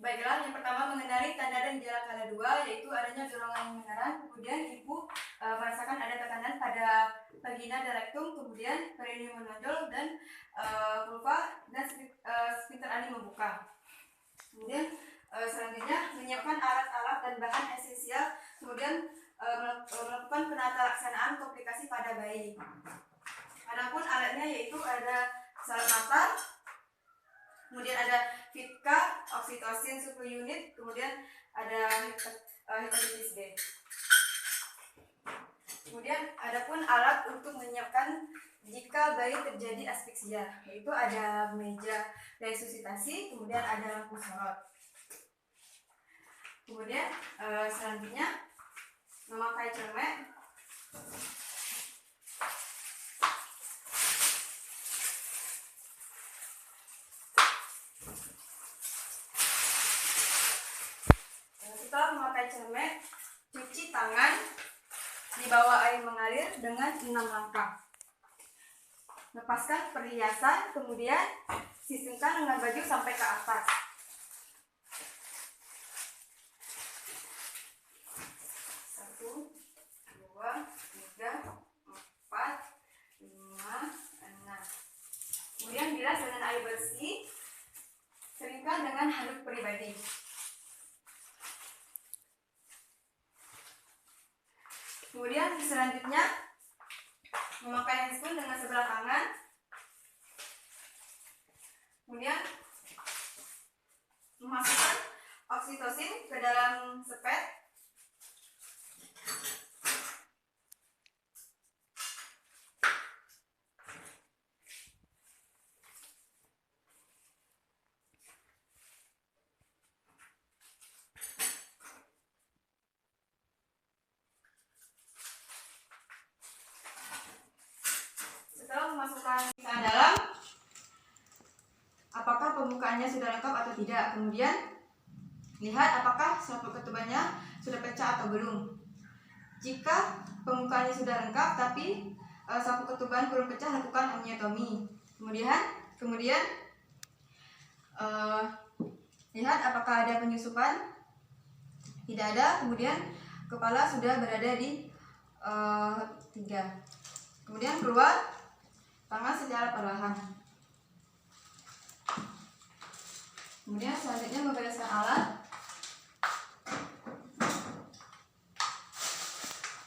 Baiklah, yang pertama mengenali tanda dan gejala KALA 2, yaitu adanya dorongan menaran, kemudian ibu merasakan ada tekanan pada vagina dan rektum, kemudian perineum menonjol dan vulva dan sphincter ani membuka. Kemudian selanjutnya menyiapkan alat-alat dan bahan esensial, kemudian melakukan penata laksanaan komplikasi pada bayi. Adapun alatnya yaitu ada salep mata, kemudian ada Vitka, oksitosin 10 unit, kemudian ada hepatitis B. Kemudian adapun alat untuk menyiapkan jika bayi terjadi asfiksia, yaitu ada meja resusitasi, kemudian ada lampu sorot. Kemudian selanjutnya memakai celemek, setelah memakai celemek, cuci tangan di bawah air mengalir dengan 6 langkah. Lepaskan perhiasan, kemudian sisingkan dengan baju sampai ke atas. Satu, dua, tiga, 4, 5, 6. Kemudian bilas dengan air bersih, keringkan dengan handuk pribadi. Kemudian selanjutnya memakai handscoon dengan sebelah tangan. Kemudian memasukkan oksitosin ke dalam sepet. Memasukkan ke dalam, apakah pembukaannya sudah lengkap atau tidak. Kemudian lihat apakah sapu ketubannya sudah pecah atau belum. Jika pembukaannya sudah lengkap tapi sapu ketuban belum pecah, lakukan amniotomi. Kemudian lihat apakah ada penyusupan. Tidak ada. Kemudian kepala sudah berada di 3. Kemudian keluar tangan secara perlahan. Kemudian selanjutnya membereskan alat.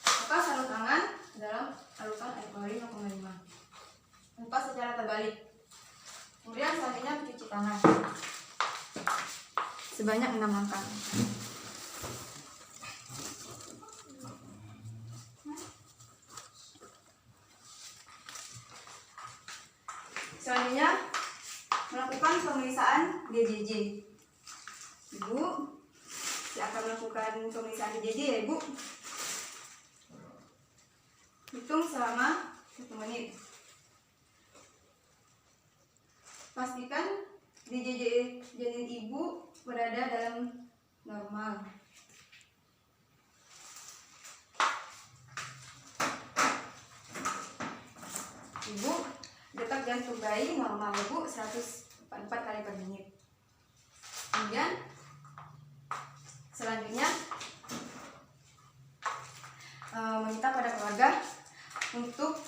Lepas sarung tangan dalam larutan air kalori 0,5. Lepas secara terbalik. Kemudian selanjutnya mencuci tangan sebanyak 6 langkah. Selanjutnya melakukan pemeriksaan DJJ. Ibu akan melakukan pemeriksaan DJJ ya Ibu. Hitung selama 1 menit. Pastikan DJJ janin ibu berada dalam normal. Ibu, detak jantung bayi normal Ibu 104 kali per menit. Kemudian selanjutnya meminta pada keluarga untuk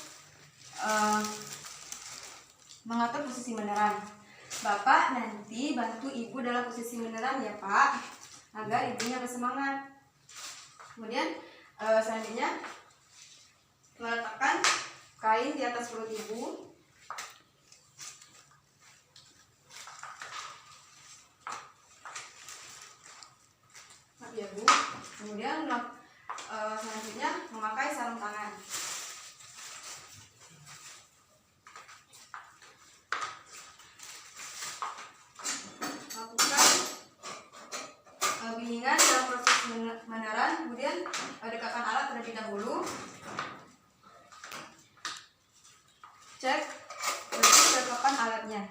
mengatur posisi meneran. Bapak nanti bantu ibu dalam posisi meneran ya Pak, agar ibunya bersemangat. Kemudian selanjutnya meletakkan kain di atas perut ibu. Ya Bu. Kemudian selanjutnya memakai sarung tangan. Lakukan bimbingan dalam proses meneran. Kemudian dekatkan alat terlebih dahulu. Cek bersih kelengkapan alatnya.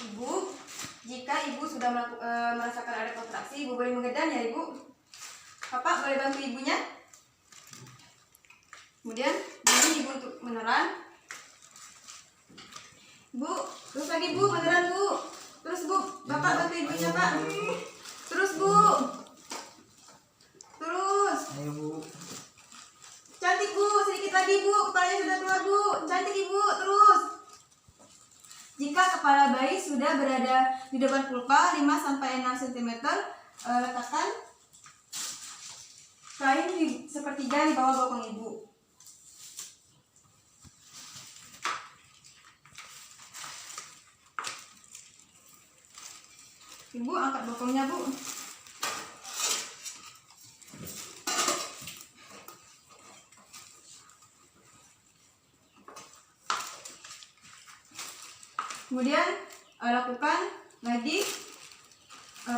Ibu, jika ibu sudah merasakan ada kontraksi, ibu boleh mengedan ya Ibu. Bapak boleh bantu ibunya. Kemudian bimbing ibu untuk meneran. Bu, terus lagi Bu, beneran Bu. Terus Bu, Bapak bantu ibunya Pak. Terus Bu. Terus. Ayo Bu. Cantik Bu, sedikit lagi Bu, kepalanya sudah keluar Bu. Cantik Ibu, terus. Jika kepala bayi sudah berada di depan pulpa 5-6 cm, letakkan kain di sepertiga di bawah bokong ibu. Ibu angkat bokongnya Bu. Kemudian lakukan lagi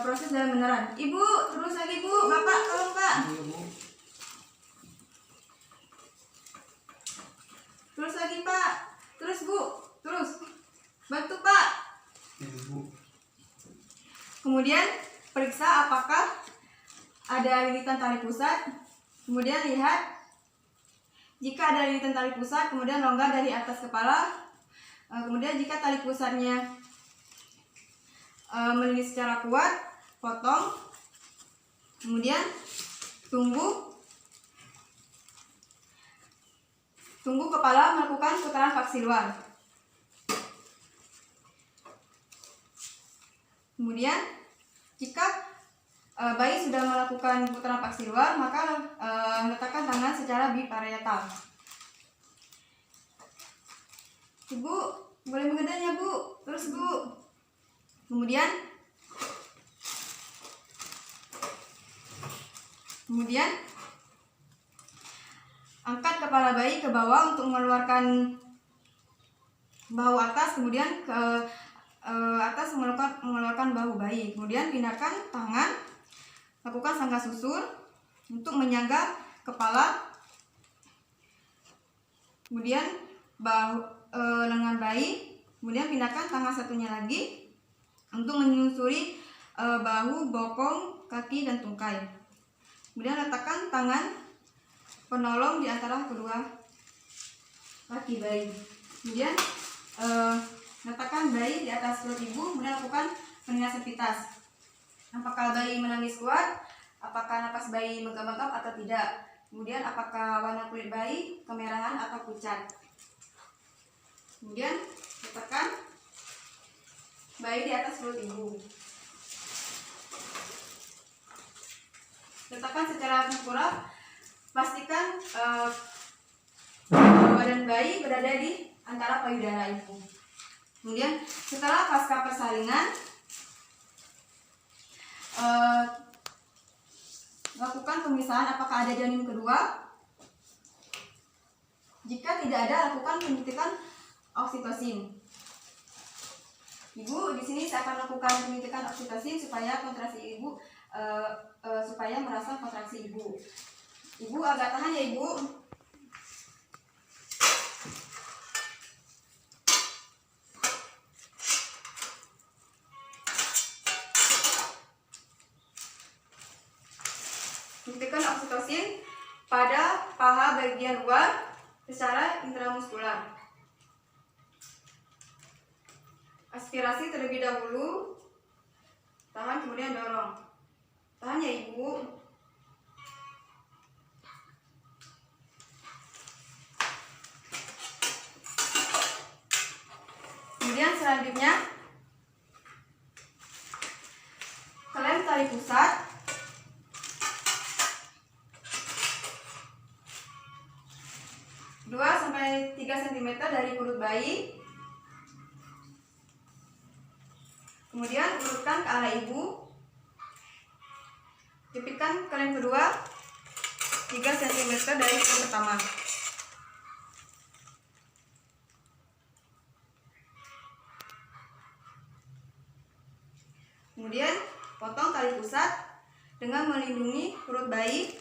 proses dalam beneran. Ibu, terus lagi Bu. Bapak, tolong Pak. Iya Bu. Terus lagi Pak. Terus Bu. Terus. Bantu Pak. Iya Bu. Kemudian periksa apakah ada lilitan tali pusat. Kemudian lihat jika ada lilitan tali pusat, kemudian longgar dari atas kepala. Kemudian jika tali pusatnya melilit secara kuat, potong. Kemudian tunggu kepala melakukan putaran paksi luar. Kemudian jika bayi sudah melakukan putaran paksi luar, maka letakkan tangan secara biparietal. Ibu, boleh mengendanya Bu. Terus Bu. Kemudian angkat kepala bayi ke bawah untuk mengeluarkan bahu atas, kemudian ke atas mengeluarkan bahu bayi. Kemudian pindahkan tangan, lakukan sangga susur untuk menyangga kepala. Kemudian lengan bayi. Kemudian pindahkan tangan satunya lagi untuk menyusuri bahu, bokong, kaki, dan tungkai. Kemudian letakkan tangan penolong di antara kedua kaki bayi. Kemudian letakkan bayi di atas perut ibu. Kemudian lakukan penindasan pitas. Apakah bayi menangis kuat? Apakah napas bayi menggap-gap atau tidak? Kemudian apakah warna kulit bayi kemerahan atau pucat? Kemudian letakkan bayi di atas perut ibu. Letakkan secara tengkurap. Pastikan badan bayi berada di antara payudara ibu. Kemudian setelah pasca persalinan, lakukan pemisahan apakah ada janin kedua. Jika tidak ada, lakukan penyuntikan oksitosin. Ibu, di sini saya akan lakukan penyuntikan oksitosin supaya kontraksi ibu supaya merasa kontraksi ibu. Ibu agak tahan ya Ibu. Suntikan oksitosin pada paha bagian luar secara intramuskular. Aspirasi terlebih dahulu. Tahan kemudian dorong. Tahan ya Ibu. Kemudian selanjutnya klem tali pusat. Dua sampai 3 cm dari perut bayi. Kemudian urutkan ke arah ibu. Jepitkan klem kedua 3 cm dari klem pertama. Kemudian potong tali pusat dengan melindungi perut bayi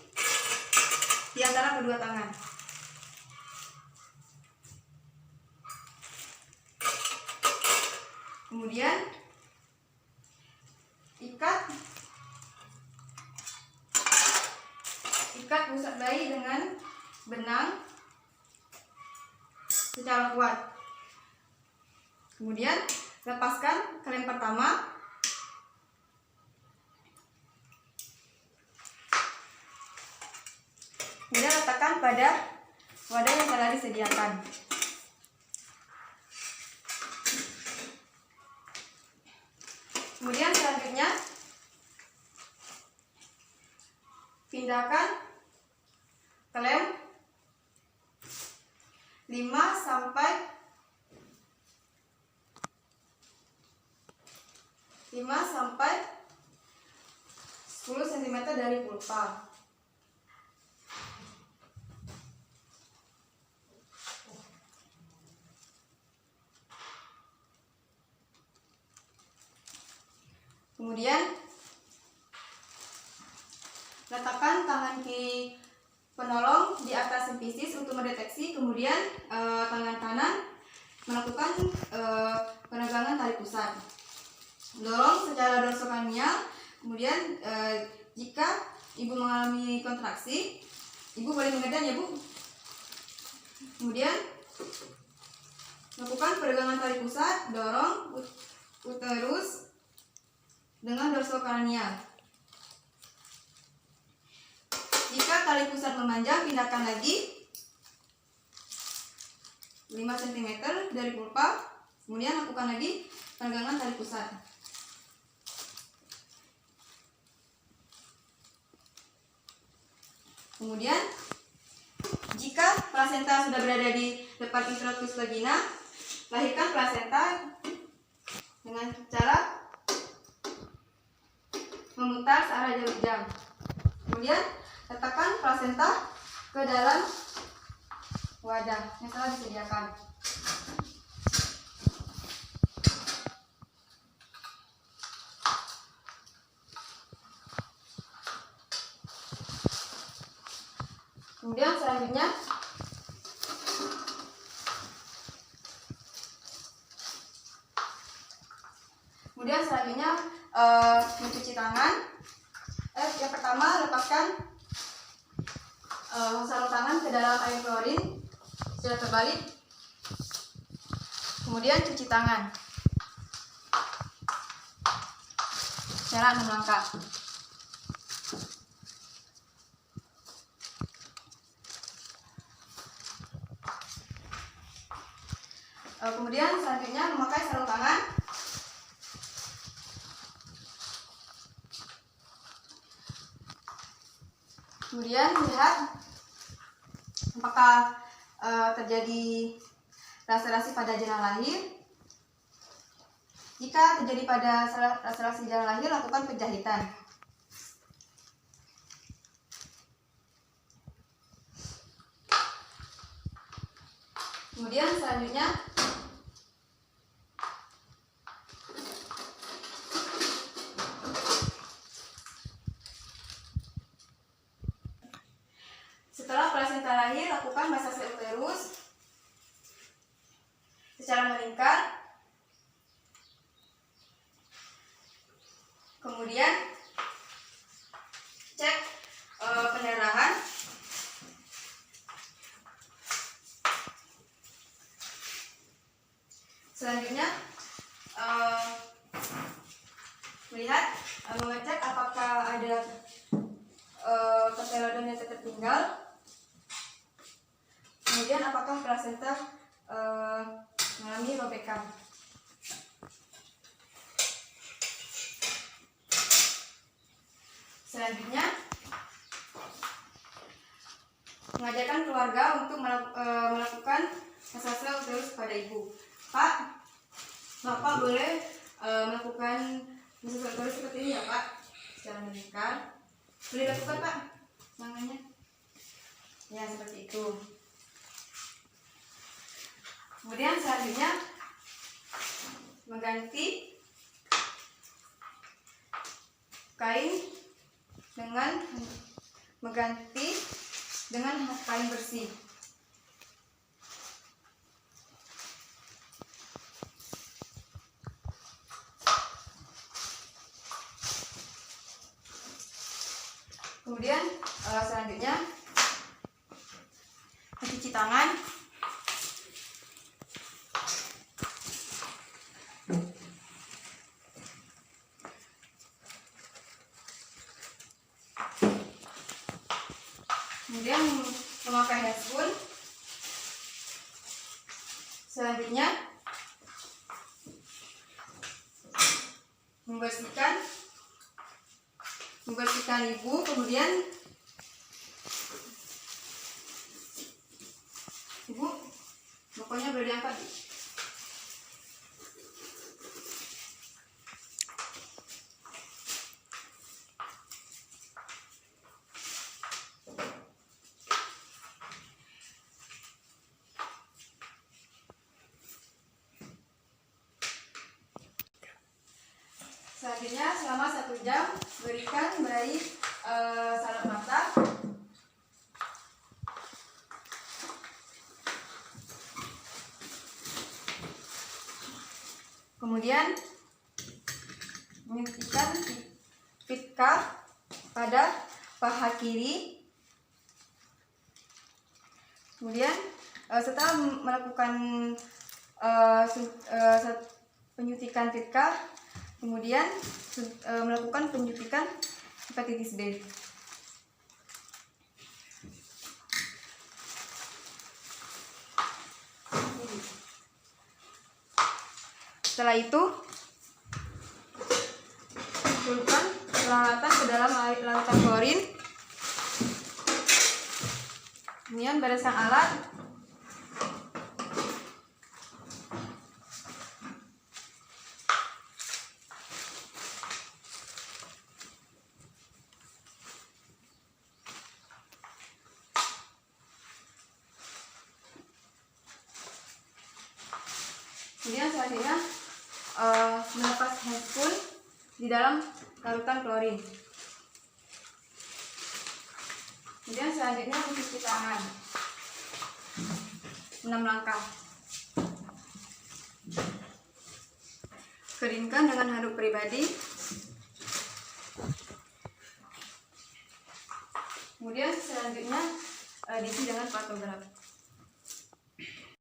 di antara kedua tangan. Kemudian ikat pusat bayi dengan benang secara kuat. Kemudian lepaskan klem pertama. Kemudian letakkan pada wadah yang telah disediakan. Kemudian selanjutnya pindahkan klem 5 sampai 10 cm dari pulpa. Kemudian letakkan tangan kiri penolong di atas sempisis untuk mendeteksi. Kemudian tangan kanan melakukan penegangan tali pusat. Dorong secara dorsokranioal. Kemudian jika ibu mengalami kontraksi, ibu boleh mengedan ya bu. Kemudian lakukan peregangan tali pusat, dorong uterus dengan dorsokranioal. Jika tali pusat memanjang, pindahkan lagi 5 cm dari pulpa. Kemudian lakukan lagi peregangan tali pusat. Kemudian jika plasenta sudah berada di depan introitus vagina, lahirkan plasenta dengan cara memutar searah jalur jam. Kemudian letakkan plasenta ke dalam wadah yang telah disediakan. Kemudian selanjutnya mencuci tangan. Yang pertama, lepaskan sarung tangan ke dalam air klorin secara terbalik. Kemudian cuci tangan secara 6 langkah. Kemudian selanjutnya memakai sarung tangan. Kemudian lihat apakah terjadi laserasi pada jalan lahir. Jika terjadi pada laserasi jalan lahir, lakukan penjahitan. Kemudian selanjutnya setelah plasenta lahir, lakukan masase uterus secara melingkar. Kemudian cek pendarahan. Selanjutnya mengecek apakah ada ketelodon yang tertinggal. Kemudian apakah plasenta mengalami robekan. Selanjutnya mengajarkan keluarga untuk melakukan masase uterus pada ibu. Pak, Bapak boleh melakukan masase uterus seperti ini ya Pak, secara melingkar. Boleh lakukan Pak, tangannya. Ya seperti itu. Kemudian selanjutnya mengganti kain dengan kain bersih. Kemudian selanjutnya mencuci tangan. Selanjutnya membersihkan ibu, kemudian ibu pokoknya boleh diangkat. Selanjutnya selama 1 jam berikan bayi salep mata. Kemudian menyuntikkan Fitka pada paha kiri. Kemudian setelah melakukan penyuntikan Fitka, kemudian melakukan penyuntikan hepatitis B. Setelah itu, celupkan peralatan ke dalam lautan klorin. Kemudian bereskan alat. Kemudian selanjutnya melepas handspoon di dalam larutan klorin. Kemudian selanjutnya mencuci tangan 6 langkah. Keringkan dengan handuk pribadi. Kemudian selanjutnya diisi dengan pantograf.